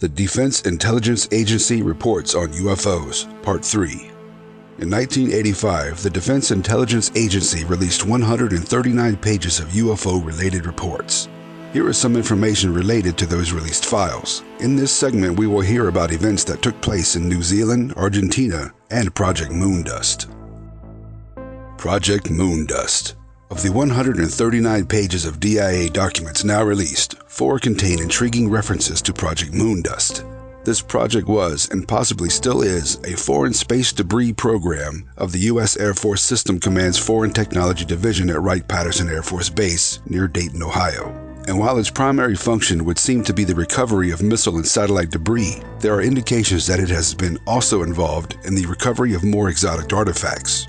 The Defense Intelligence Agency Reports on UFOs, Part 3. In 1985, the Defense Intelligence Agency released 139 pages of UFO-related reports. Here is some information related to those released files. In this segment, we will hear about events that took place in New Zealand, Argentina, and Project Moondust. Project Moondust. Of the 139 pages of DIA documents now released, 4 contain intriguing references to Project Moondust. This project was, and possibly still is, a foreign space debris program of the U.S. Air Force System Command's Foreign Technology Division at Wright-Patterson Air Force Base near Dayton, Ohio. And while its primary function would seem to be the recovery of missile and satellite debris, there are indications that it has been also involved in the recovery of more exotic artifacts.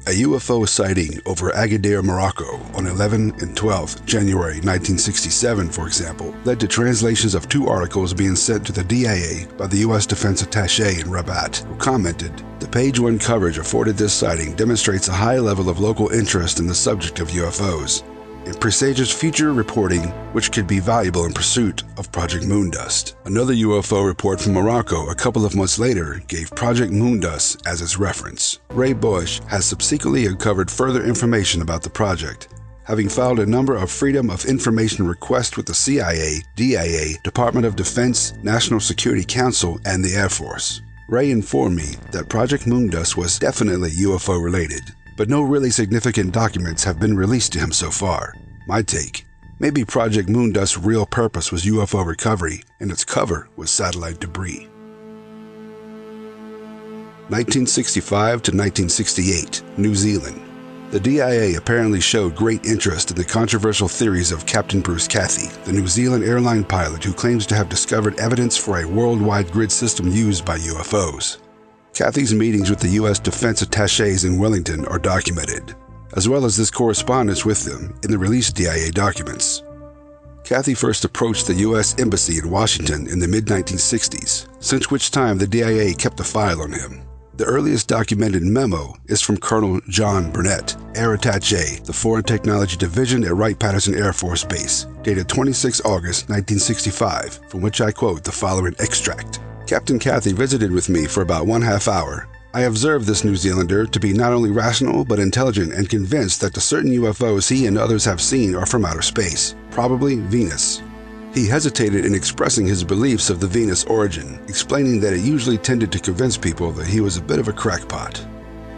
A UFO sighting over Agadir, Morocco on 11 and 12 January 1967, for example, led to translations of 2 articles being sent to the DIA by the U.S. Defense Attaché in Rabat, who commented, "The page 1 coverage afforded this sighting demonstrates a high level of local interest in the subject of UFOs and presages future reporting which could be valuable in pursuit of Project Moondust." Another UFO report from Morocco a couple of months later gave Project Moondust as its reference. Ray Bush has subsequently uncovered further information about the project, having filed a number of Freedom of Information requests with the CIA, DIA, Department of Defense, National Security Council, and the Air Force. Ray informed me that Project Moondust was definitely UFO-related, but no really significant documents have been released to him so far. My take: maybe Project Moondust's real purpose was UFO recovery, and its cover was satellite debris. 1965 to 1968, New Zealand. The DIA apparently showed great interest in the controversial theories of Captain Bruce Cathie, the New Zealand airline pilot who claims to have discovered evidence for a worldwide grid system used by UFOs. Cathie's meetings with the U.S. Defense Attachés in Wellington are documented, as well as this correspondence with them in the released DIA documents. Cathie first approached the U.S. Embassy in Washington in the mid-1960s, since which time the DIA kept a file on him. The earliest documented memo is from Colonel John Burnett, Air Attaché, the Foreign Technology Division at Wright-Patterson Air Force Base, dated 26 August 1965, from which I quote the following extract. "Captain Cathie visited with me for about 1/2 hour. I observed this New Zealander to be not only rational but intelligent and convinced that the certain UFOs he and others have seen are from outer space, probably Venus. He hesitated in expressing his beliefs of the Venus origin, explaining that it usually tended to convince people that he was a bit of a crackpot.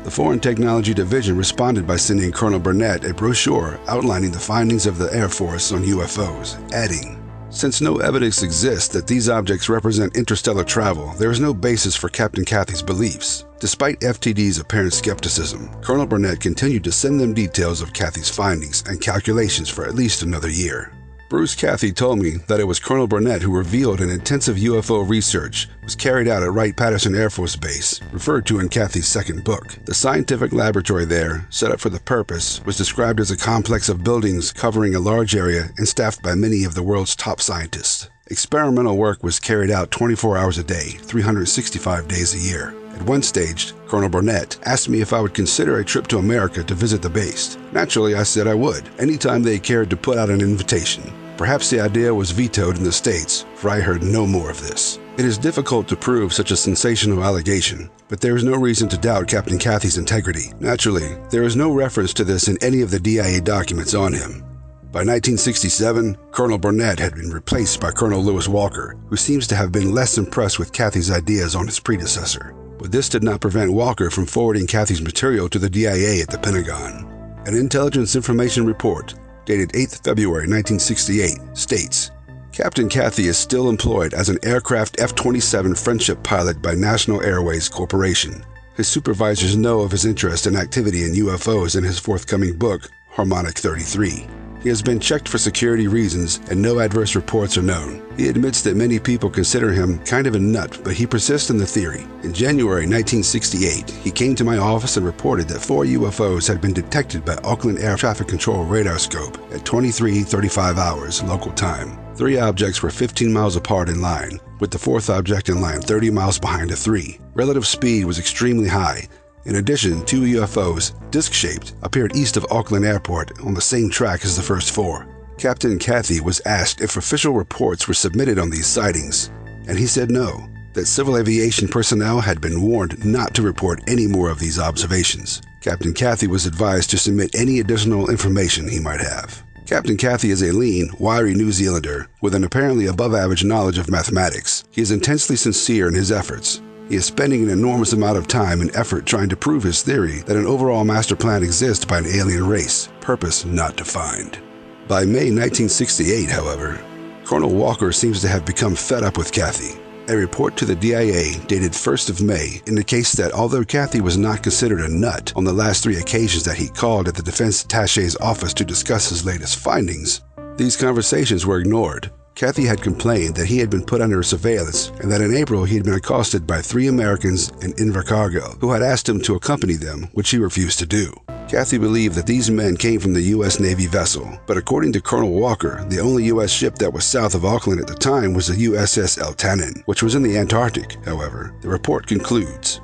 The Foreign Technology Division responded by sending Colonel Burnett a brochure outlining the findings of the Air Force on UFOs, adding, "Since no evidence exists that these objects represent interstellar travel, there is no basis for Captain Cathie's beliefs." Despite FTD's apparent skepticism, Colonel Burnett continued to send them details of Cathie's findings and calculations for at least another year. Bruce Cathie told me that it was Colonel Burnett who revealed an intensive UFO research was carried out at Wright-Patterson Air Force Base, referred to in Cathie's second book. The scientific laboratory there, set up for the purpose, was described as a complex of buildings covering a large area and staffed by many of the world's top scientists. Experimental work was carried out 24 hours a day, 365 days a year. At one stage, Colonel Burnett asked me if I would consider a trip to America to visit the base. Naturally, I said I would, anytime they cared to put out an invitation. Perhaps the idea was vetoed in the States, for I heard no more of this. It is difficult to prove such a sensational allegation, but there is no reason to doubt Captain Cathie's integrity. Naturally, there is no reference to this in any of the DIA documents on him. By 1967, Colonel Burnett had been replaced by Colonel Lewis Walker, who seems to have been less impressed with Cathie's ideas on his predecessor. But this did not prevent Walker from forwarding Cathie's material to the DIA at the Pentagon. An intelligence information report, dated 8 February 1968, states, "Captain Cathie is still employed as an aircraft F-27 friendship pilot by National Airways Corporation. His supervisors know of his interest and activity in UFOs in his forthcoming book, Harmonic 33. He has been checked for security reasons and no adverse reports are known. He admits that many people consider him kind of a nut, but he persists in the theory. In January 1968, he came to my office and reported that 4 UFOs had been detected by Auckland Air Traffic Control radar scope at 23:35 hours local time. 3 objects were 15 miles apart in line, with the 4th object in line 30 miles behind the 3. Relative speed was extremely high. In addition, 2 UFOs, disc-shaped, appeared east of Auckland Airport on the same track as the first 4. Captain Cathie was asked if official reports were submitted on these sightings, and he said no, that civil aviation personnel had been warned not to report any more of these observations. Captain Cathie was advised to submit any additional information he might have. Captain Cathie is a lean, wiry New Zealander with an apparently above-average knowledge of mathematics. He is intensely sincere in his efforts. He is spending an enormous amount of time and effort trying to prove his theory that an overall master plan exists by an alien race, purpose not defined. By May 1968, however, Colonel Walker seems to have become fed up with Cathie. A report to the DIA dated 1st of May indicates that although Cathie was not considered a nut on the last 3 occasions that he called at the defense attaché's office to discuss his latest findings, these conversations were ignored. Cathie had complained that he had been put under surveillance and that in April he had been accosted by 3 Americans in Invercargill who had asked him to accompany them, which he refused to do. Cathie believed that these men came from the U.S. Navy vessel, but according to Colonel Walker, the only U.S. ship that was south of Auckland at the time was the USS El Tanin, which was in the Antarctic. However, the report concludes.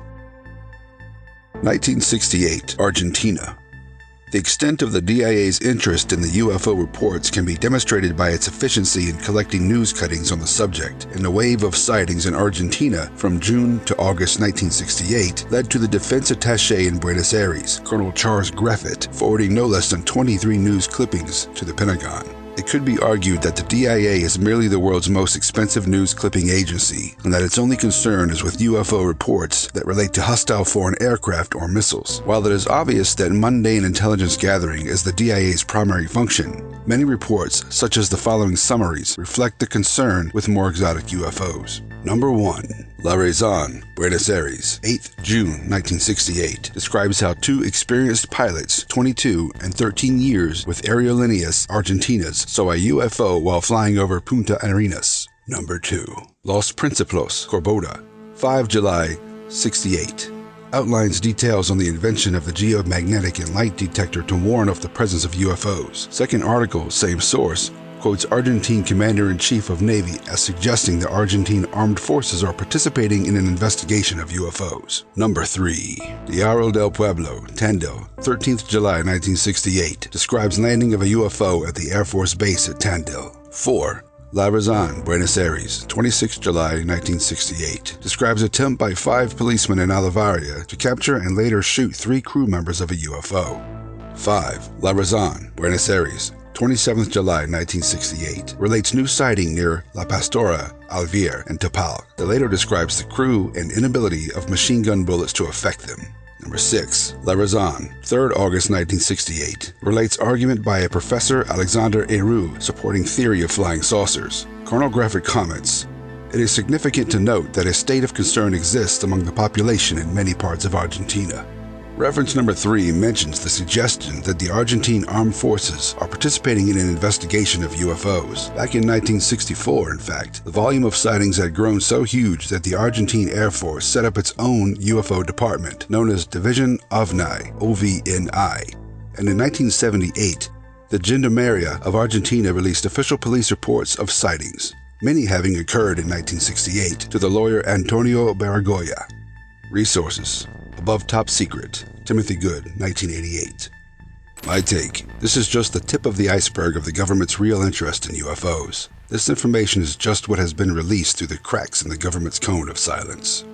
1968, Argentina. The extent of the DIA's interest in the UFO reports can be demonstrated by its efficiency in collecting news cuttings on the subject, and a wave of sightings in Argentina from June to August 1968 led to the defense attaché in Buenos Aires, Colonel Charles Griffith, forwarding no less than 23 news clippings to the Pentagon. It could be argued that the DIA is merely the world's most expensive news clipping agency, and that its only concern is with UFO reports that relate to hostile foreign aircraft or missiles. While it is obvious that mundane intelligence gathering is the DIA's primary function, many reports, such as the following summaries, reflect the concern with more exotic UFOs. Number 1. La Raison, Buenos Aires, 8th June 1968, describes how 2 experienced pilots, 22 and 13 years with Aerolíneas Argentinas, saw a UFO while flying over Punta Arenas. Number 2. Los Principos, Corboda, 5 July 68, outlines details on the invention of the geomagnetic and light detector to warn of the presence of UFOs. Second article, same source, quotes Argentine Commander-in-Chief of Navy as suggesting the Argentine Armed Forces are participating in an investigation of UFOs. Number 3. Diario del Pueblo, Tandil, 13th July 1968, describes landing of a UFO at the Air Force Base at Tandil. 4. La Raison, Buenos Aires, 26 July 1968, describes attempt by 5 policemen in Olivaria to capture and later shoot 3 crew members of a UFO. 5. La Raison, Buenos Aires, 27th July 1968, relates new sighting near La Pastora, Alvear, and Tapal. The later describes the crew and inability of machine gun bullets to affect them. Number 6. La Raison, 3rd August 1968, relates argument by a Professor Alexander Héroux supporting theory of flying saucers. Colonel Griffith comments, "It is significant to note that a state of concern exists among the population in many parts of Argentina." Reference number 3 mentions the suggestion that the Argentine Armed Forces are participating in an investigation of UFOs. Back in 1964, in fact, the volume of sightings had grown so huge that the Argentine Air Force set up its own UFO department, known as Division OVNI, OVNI. And in 1978, the Gendarmeria of Argentina released official police reports of sightings, many having occurred in 1968, to the lawyer Antonio Baragoya. Resources: Above Top Secret, Timothy Good, 1988. My take: this is just the tip of the iceberg of the government's real interest in UFOs. This information is just what has been released through the cracks in the government's cone of silence.